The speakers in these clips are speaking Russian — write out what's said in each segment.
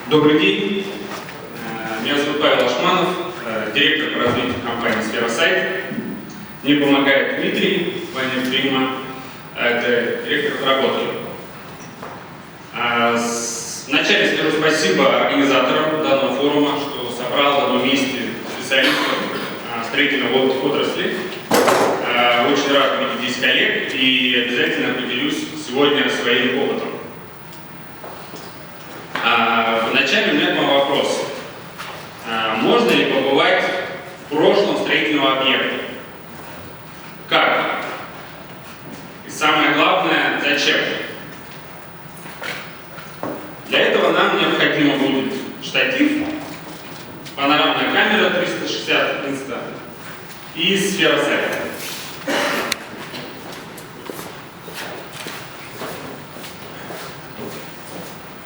Добрый день. Меня зовут Павел Ашманов, директор по развитию компании «Сфера-сайт». Мне помогает Дмитрий, звание Прима, это директор разработки. Вначале скажу спасибо организаторам данного форума, что собрал в одном месте специалистов строительной отрасли. Очень рад видеть здесь коллег и обязательно поделюсь сегодня своим опытом. Вначале у меня к вам вопрос. Можно ли побывать в прошлом строительного объекта? Как? И самое главное, зачем? Для этого нам необходимо будет штатив, панорамная камера 360 инста и сфера-сайт.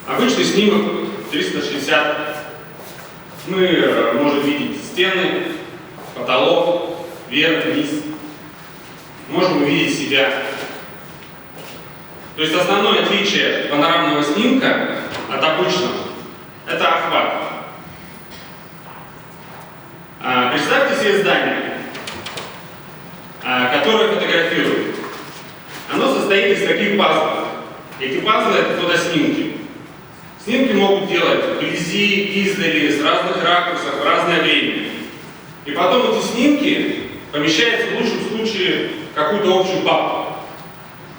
Обычный снимок 360. Мы можем видеть стены, потолок, вверх, вниз. Можем увидеть себя. То есть основное отличие панорамного снимка от обычного – это охват. Представьте себе здание, которое фотографирует. Оно состоит из таких пазлов. Эти пазлы – это фотоснимки. Снимки могут делать вблизи, издали, с разных ракурсов, в разное время. И потом эти снимки помещаются в лучшем случае в какую-то общую папку.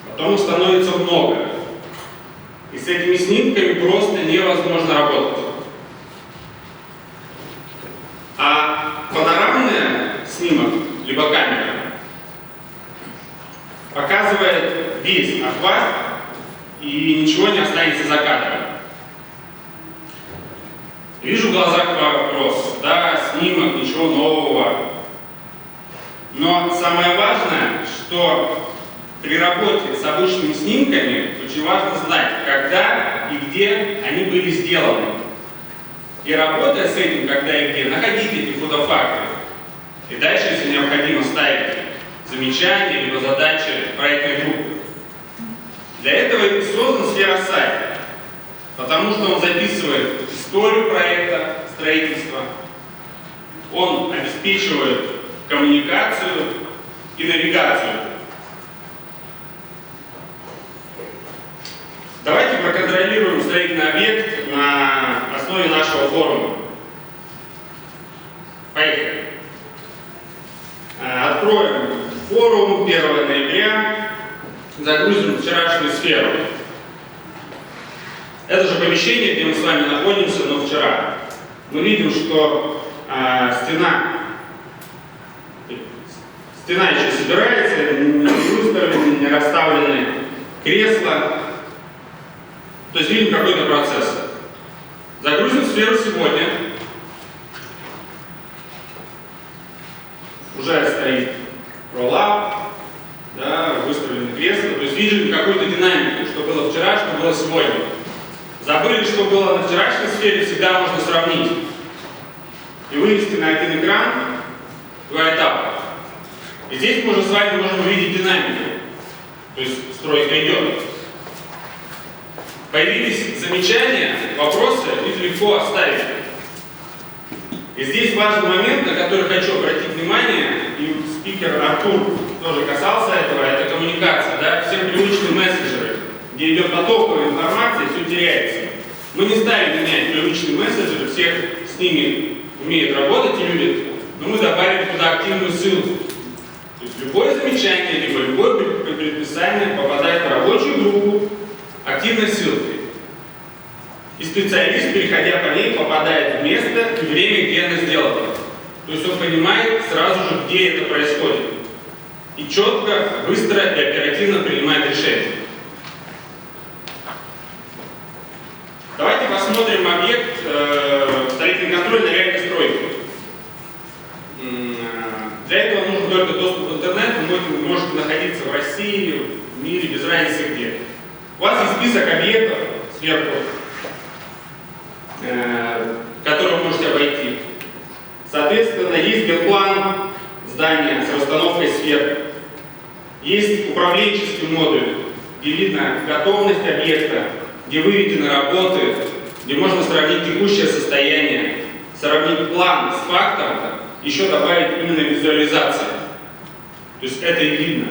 Потом их становится много. И с этими снимками просто невозможно работать. А панорамный снимок, либо камера, показывает весь охват, и ничего не останется за кадром. Вижу в глазах вопрос. Да, снимок, ничего нового. Но самое важное, что при работе с обычными снимками очень важно знать, когда и где они были сделаны. И работая с этим, когда и где, находить эти фотофакты. И дальше, если необходимо, ставить замечания либо задачи проектной группы. Для этого и создан сфера-сайт, потому что он записывает историю проекта, строительства, он обеспечивает коммуникацию и навигацию. Давайте проконтролируем строительный объект на основе нашего форума. Поехали. Откроем форум 1 ноября, загрузим вчерашнюю сферу. Это же помещение, где мы с вами находимся, но вчера. Мы видим, что стена еще собирается, не выставлены, не расставлены кресла. То есть видим какой-то процесс. Загрузим сферу сегодня. Уже стоит роллап, да, выставлены кресла. То есть видим какую-то динамику, что было вчера, что было сегодня. Забыли, что было на вчерашней сфере, всегда можно сравнить. И вывести на один экран два этапа. И здесь мы уже с вами можем увидеть динамику. То есть стройка идет. Появились замечания, вопросы, их легко оставить. И здесь важный момент, на который хочу обратить внимание, и спикер Артур тоже касался этого, это коммуникация. Да? Все привычные мессенджеры, где идет потоковая информация, все теряется. Мы не ставим менять привычные мессенджеры, всех с ними умеют работать и любят, но мы добавим туда активную ссылку. То есть любое замечание, либо любое предписание попадает в рабочую группу активной ссылкой. И специалист, переходя по ней, попадает в место и время, где она сделана. То есть он понимает сразу же, где это происходит. И четко, быстро и оперативно принимает решение. Давайте посмотрим объект строительный контроль на реальной стройке. Для этого нужен только доступ в интернет. Вы можете находиться в России, в мире, без разницы где. У вас есть список объектов сверху, который вы можете обойти. Соответственно, есть генплан здания с расстановкой сфер. Есть управленческий модуль, где видно готовность объекта, где выведены работы, где можно сравнить текущее состояние, сравнить план с фактом, еще добавить именно визуализации. То есть это и видно.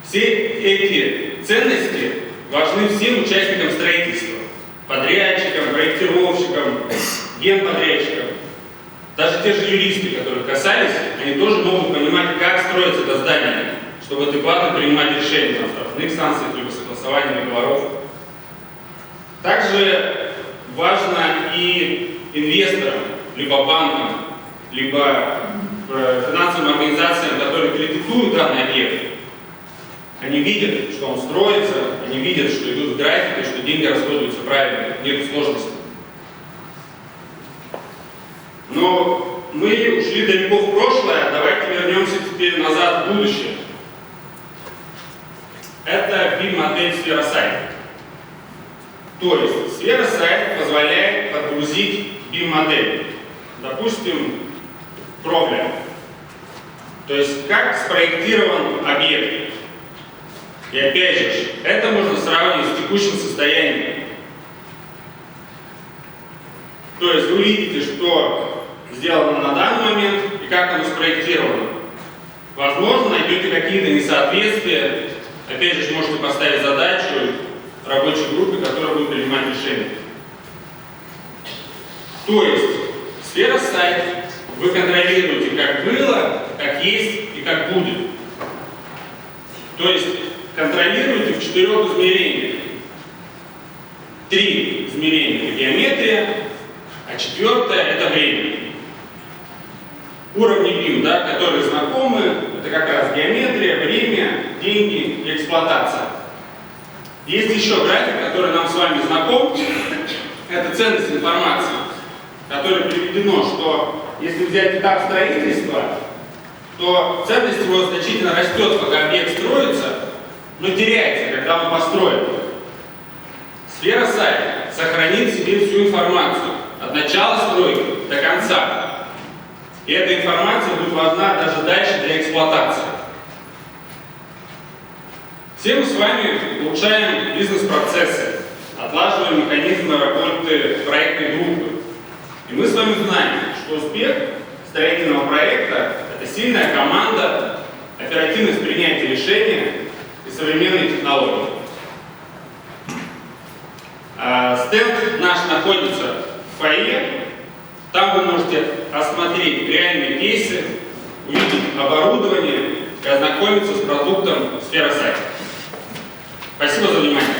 Все эти ценности важны всем участникам строительства. Подрядчикам, проектировщикам, генподрядчикам. Даже те же юристы, которых касались, они тоже могут понимать, как строится это здание, чтобы адекватно принимать решения на штрафных санкциях, либо согласования договоров. Также важно и инвесторам, либо банкам, либо финансовым организациям, которые кредитуют данный объект. Они видят, что он строится, они видят, что идут графики, что деньги расходуются правильно, нет сложностей. Но мы ушли далеко в прошлое, давайте вернемся теперь назад в будущее. Это BIM-модель SpheroSite. То есть SpheroSite позволяет подгрузить BIM-модель. Допустим, кровля. То есть как спроектирован объект. И опять же, это можно сравнивать с текущим состоянием. То есть вы видите, что сделано на данный момент и как оно спроектировано. Возможно, найдете какие-то несоответствия. Опять же, можете поставить задачу рабочей группе, которая будет принимать решения. То есть, SpheroSite вы контролируете, как было, как есть и как будет. То есть, контролируете в 4 измерениях. 3 измерения – это геометрия, а 4 – это время. Уровни BIM, да, которые знакомы, это как раз геометрия, время, деньги и эксплуатация. Есть еще график, который нам с вами знаком. Это ценность информации, которое приведено, что если взять этап строительства, то ценность его значительно растет, пока объект строится, но теряется, когда он построен. SpheroSite сохранит в себе всю информацию от начала стройки до конца. И эта информация будет важна даже дальше для эксплуатации. Все мы с вами улучшаем бизнес-процессы, отлаживаем механизмы работы проектной группы. И мы с вами знаем, что успех строительного проекта – это сильная команда, оперативность принятия решения и современные технологии. Стенд наш находится в фойе. Там вы можете осмотреть реальные кейсы, увидеть оборудование и ознакомиться с продуктом SpheroSite. Спасибо за внимание.